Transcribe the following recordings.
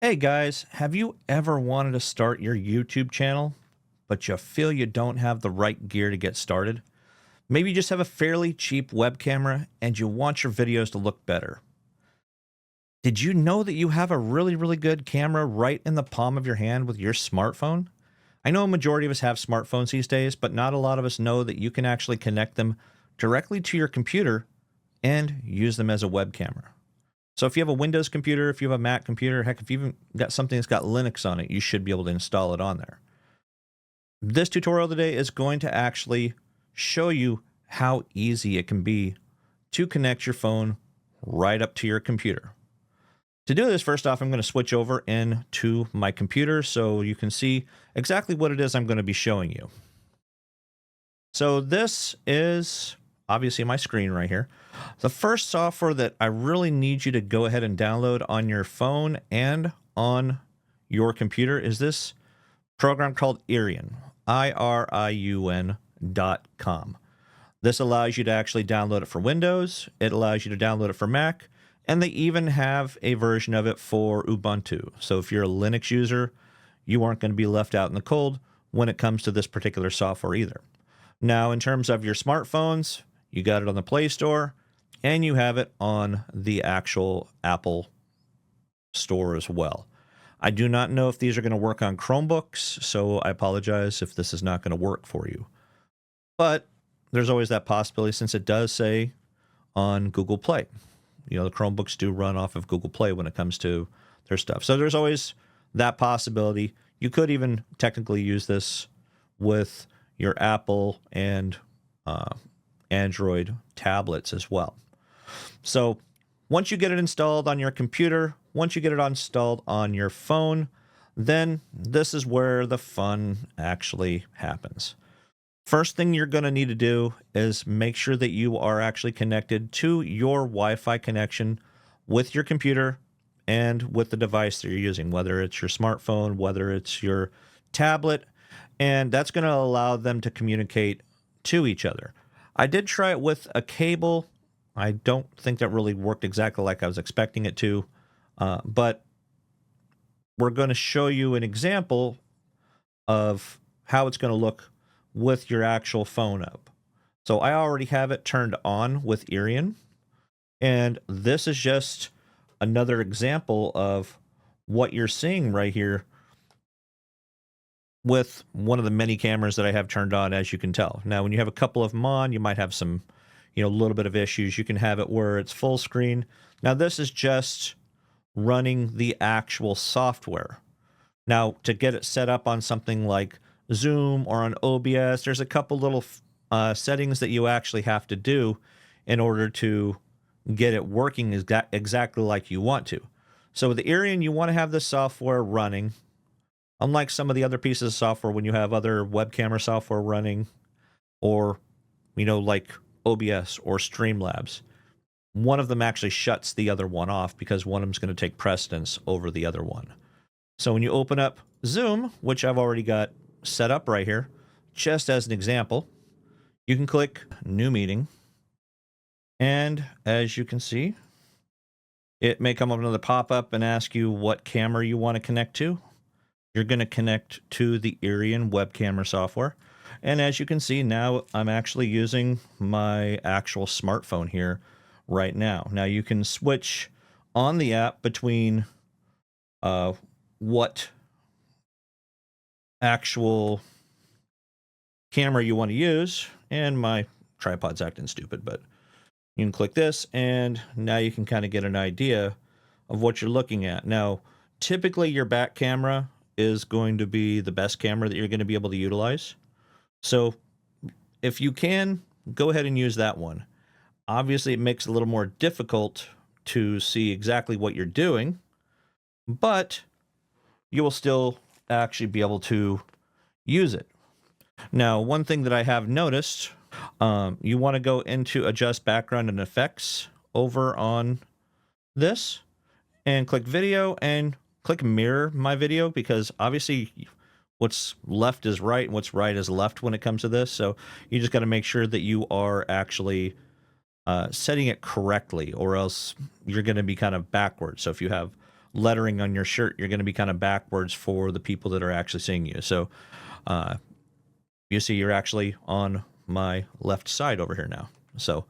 Hey guys, have you ever wanted to start your YouTube channel, but you feel you don't have the right gear to get started? Maybe you just have a fairly cheap web camera and you want your videos to look better. Did you know that you have a really good camera right in the palm of your hand with your smartphone? I know a majority of us have smartphones these days, but not a lot of us know that you can actually connect them directly to your computer and use them as a web camera. So if you have a Windows computer, if you have a Mac computer, heck, if you've even got something that's got Linux on it, you should be able to install it on there. This tutorial today is going to actually show you how easy it can be to connect your phone right up to your computer. To do this, first off, I'm going to switch over into my computer so you can see exactly what it is I'm going to be showing you. So this is obviously my screen right here. The first software that I really need you to go ahead and download on your phone and on your computer is this program called Iriun, IRIUN.com. This allows you to actually download it for Windows. It allows you to download it for Mac, and they even have a version of it for Ubuntu. So if you're a Linux user, you aren't going to be left out in the cold when it comes to this particular software either. Now, in terms of your smartphones, you got it on the Play Store, and you have it on the actual Apple Store as well. I do not know if these are going to work on Chromebooks, so I apologize if this is not going to work for you. But there's always that possibility since it does say on Google Play. You know, the Chromebooks do run off of Google Play when it comes to their stuff. So there's always that possibility. You could even technically use this with your Apple and Android tablets as well. So once you get it installed on your computer, once you get it installed on your phone, then this is where the fun actually happens. First thing you're going to need to do is make sure that you are actually connected to your Wi-Fi connection with your computer and with the device that you're using, whether it's your smartphone, whether it's your tablet, and that's going to allow them to communicate to each other. I did try it with a cable. I don't think that really worked exactly like I was expecting it to, but we're going to show you an example of how it's going to look with your actual phone up. So I already have it turned on with Iriun, and this is just another example of what you're seeing right here with one of the many cameras that I have turned on, as you can tell. Now, when you have a couple of them on, you might have some, a little bit of issues. You can have it where it's full screen. Now, this is just running the actual software. Now, to get it set up on something like Zoom or on OBS, there's a couple little settings that you actually have to do in order to get it working exactly like you want to. So with the Iriun, you want to have this software running. Unlike some of the other pieces of software, when you have other web camera software running, or, like OBS or Streamlabs, one of them actually shuts the other one off because one of them is going to take precedence over the other one. So when you open up Zoom, which I've already got set up right here, just as an example, you can click New Meeting. And as you can see, it may come up another pop-up and ask you what camera you want to connect to. You're going to connect to the Iriun web camera software. And as you can see, now I'm actually using my actual smartphone here right now. Now you can switch on the app between what actual camera you want to use. And my tripod's acting stupid, but you can click this and now you can kind of get an idea of what you're looking at. Now, typically your back camera is going to be the best camera that you're going to be able to utilize. So if you can, go ahead and use that one. Obviously, it makes it a little more difficult to see exactly what you're doing, but you will still actually be able to use it. Now, one thing that I have noticed, you want to go into Adjust Background and Effects over on this and click Video and click Mirror My Video, because obviously what's left is right and what's right is left when it comes to this. So you just got to make sure that you are actually setting it correctly, or else you're going to be kind of backwards. So if you have lettering on your shirt, you're going to be kind of backwards for the people that are actually seeing you. So you see you're actually on my left side over here now. So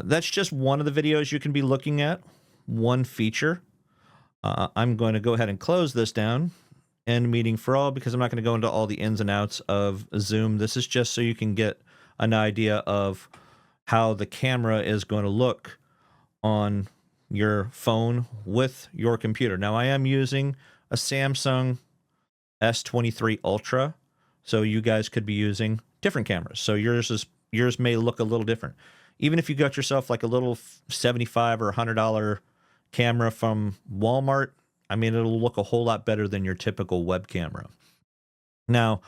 that's just one of the videos you can be looking at, one feature. I'm going to go ahead and close this down, end meeting for all, because I'm not going to go into all the ins and outs of Zoom. This is just so you can get an idea of how the camera is going to look on your phone with your computer. Now, I am using a Samsung S23 Ultra, so you guys could be using different cameras. So yours may look a little different. Even if you got yourself like a little $75 or $100 camera from Walmart, I mean, it'll look a whole lot better than your typical web camera. Now,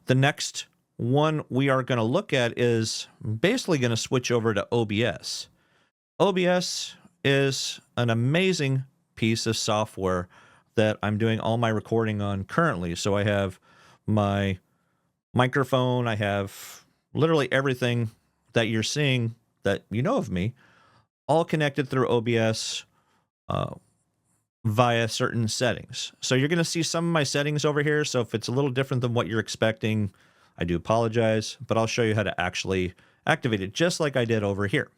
the next one we are going to look at is basically going to switch over to OBS. OBS is an amazing piece of software that I'm doing all my recording on currently. So I have my microphone, I have literally everything that you're seeing that you know of me, all connected through OBS via certain settings. So you're going to see some of my settings over here. So if it's a little different than what you're expecting, I do apologize, but I'll show you how to actually activate it just like I did over here.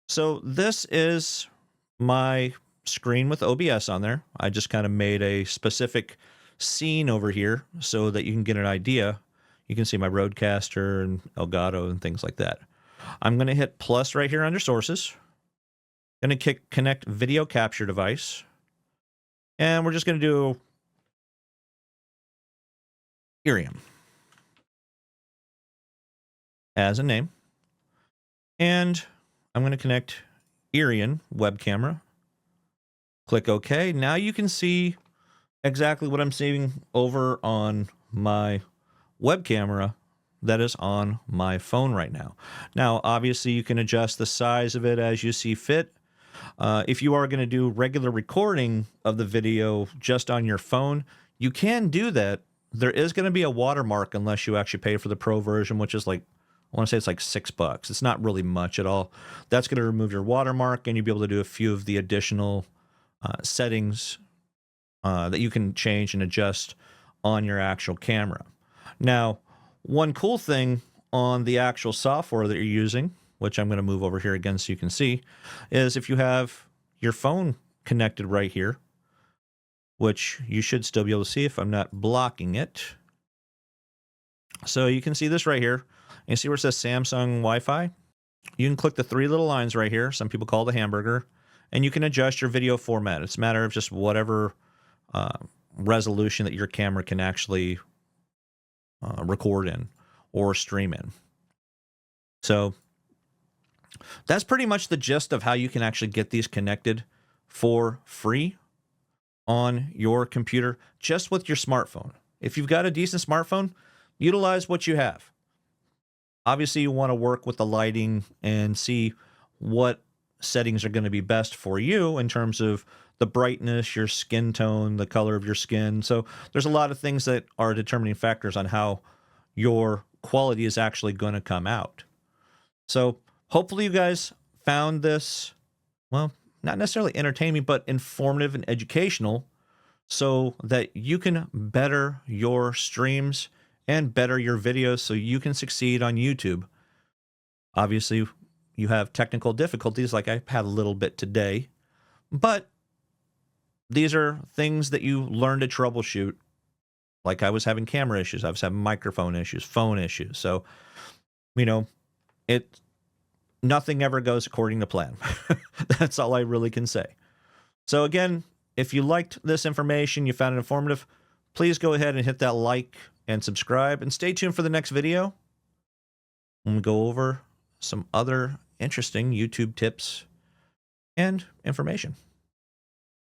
So this is my screen with OBS on there. I just kind of made a specific scene over here so that you can get an idea. You can see my Rodecaster and Elgato and things like that. I'm going to hit plus right here under sources. Going to connect video capture device. And we're just going to do Iriun as a name. And I'm going to connect Iriun web camera. Click OK. Now you can see exactly what I'm seeing over on my web camera that is on my phone right now. Now, obviously, you can adjust the size of it as you see fit. If you are going to do regular recording of the video just on your phone, you can do that. There is going to be a watermark unless you actually pay for the pro version, which is like, I want to say it's like $6. It's not really much at all. That's going to remove your watermark, and you'll be able to do a few of the additional settings that you can change and adjust on your actual camera. Now, one cool thing on the actual software that you're using, which I'm going to move over here again so you can see, is if you have your phone connected right here, which you should still be able to see if I'm not blocking it. So you can see this right here. You see where it says Samsung Wi-Fi? You can click the three little lines right here. Some people call it the hamburger. And you can adjust your video format. It's a matter of just whatever resolution that your camera can actually record in or stream in. So that's pretty much the gist of how you can actually get these connected for free on your computer just with your smartphone. If you've got a decent smartphone, utilize what you have. Obviously, you want to work with the lighting and see what settings are going to be best for you in terms of the brightness, your skin tone, the color of your skin. So there's a lot of things that are determining factors on how your quality is actually going to come out. So hopefully you guys found this, well, not necessarily entertaining, but informative and educational so that you can better your streams and better your videos so you can succeed on YouTube. Obviously, you have technical difficulties like I had a little bit today, but these are things that you learn to troubleshoot. Like I was having camera issues, I was having microphone issues, phone issues. So, you know, nothing ever goes according to plan. That's all I really can say. So again, if you liked this information, you found it informative, please go ahead and hit that like and subscribe, and stay tuned for the next video when we go over some other interesting YouTube tips and information.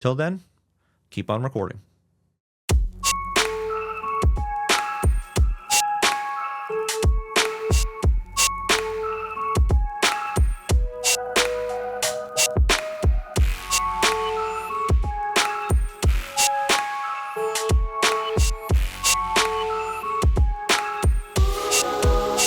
Till then, keep on recording.